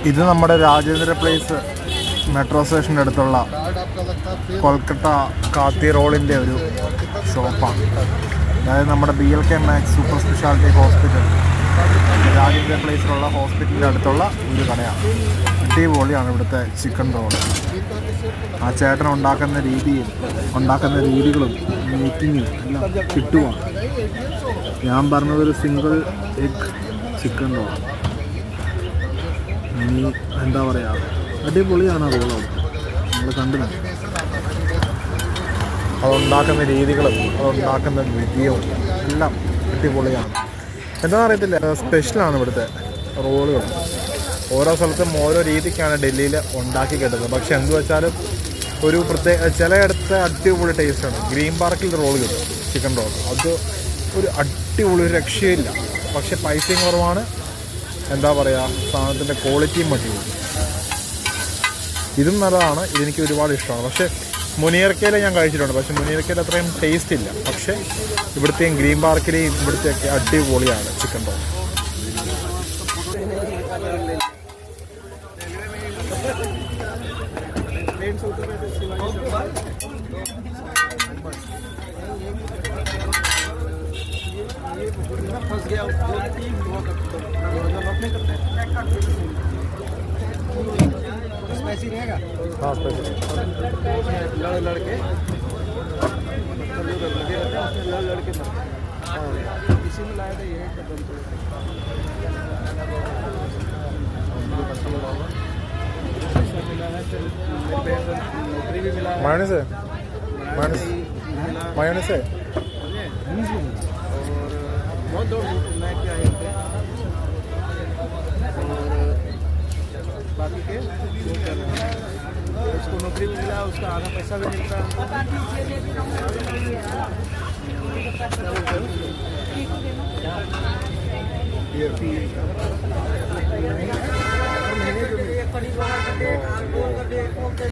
ഇത് നമ്മുടെ Rajendra place metro സ്റ്റേഷൻ്റെ അടുത്തുള്ള കൊൽക്കത്ത കാത്തി റോളിൻ്റെ ഒരു ഷോപ്പാണ്. അതായത് നമ്മുടെ BLK Max super speciality hospital Rajendra പ്ലേസിലുള്ള ഹോസ്പിറ്റലിൻ്റെ അടുത്തുള്ള ഒരു കടയാണ്. അടിപൊളിയാണ് ഇവിടുത്തെ ചിക്കൻ റോള്. ആ ചേട്ടൻ ഉണ്ടാക്കുന്ന രീതികളും മേക്കിങ്ങും എല്ലാം കിട്ടുവാണ്. ഞാൻ പറഞ്ഞതൊരു സിംഗിൾ എഗ് ചിക്കൻ റോൾ. ഇനി എന്താ പറയുക, അടിപൊളിയാണ് റോള്. നമ്മൾ കണ്ടു അതുണ്ടാക്കുന്ന രീതികളും അതുണ്ടാക്കുന്ന വിധിയും എല്ലാം അടിപൊളിയാണ്. എന്താണെന്ന് അറിയത്തില്ല, സ്പെഷ്യലാണ് ഇവിടുത്തെ റോളുകൾ. ഓരോ സ്ഥലത്തും ഓരോ രീതിക്കാണ് ഡൽഹിയിൽ ഉണ്ടാക്കി കിട്ടുന്നത്. പക്ഷെ എന്ത് വെച്ചാലും ഒരു ചിലയിടത്ത് അടിപൊളി ടേസ്റ്റാണ്. ഗ്രീൻ പാർക്കിൽ റോൾ കിട്ടും, ചിക്കൻ റോൾ. അത് ഒരു അടിപൊളി, ഒരു രക്ഷയില്ല. പക്ഷെ പൈസയും കുറവാണ്. എന്താ പറയുക, സാധനത്തിൻ്റെ ക്വാളിറ്റിയും മറ്റും. ഇതും നല്ലതാണ്, ഇതെനിക്ക് ഒരുപാട് ഇഷ്ടമാണ്. പക്ഷേ മുനിയർക്കയിൽ ഞാൻ കഴിച്ചിട്ടുണ്ട്. പക്ഷേ മുനിയർക്കയിൽ അത്രയും ടേസ്റ്റ് ഇല്ല. പക്ഷേ ഇവിടുത്തെയും ഗ്രീൻ പാർക്കിലെയും ഇവിടുത്തെയൊക്കെ അടിപൊളിയാണ് ചിക്കൻ റോൾ. हाँ लड़के इसी में लाया था ये मायने से बहुत दौड़ के आए थे और बाकी के उसको नौकरी भी मिला, उसका आधा पैसा भी मिलता है।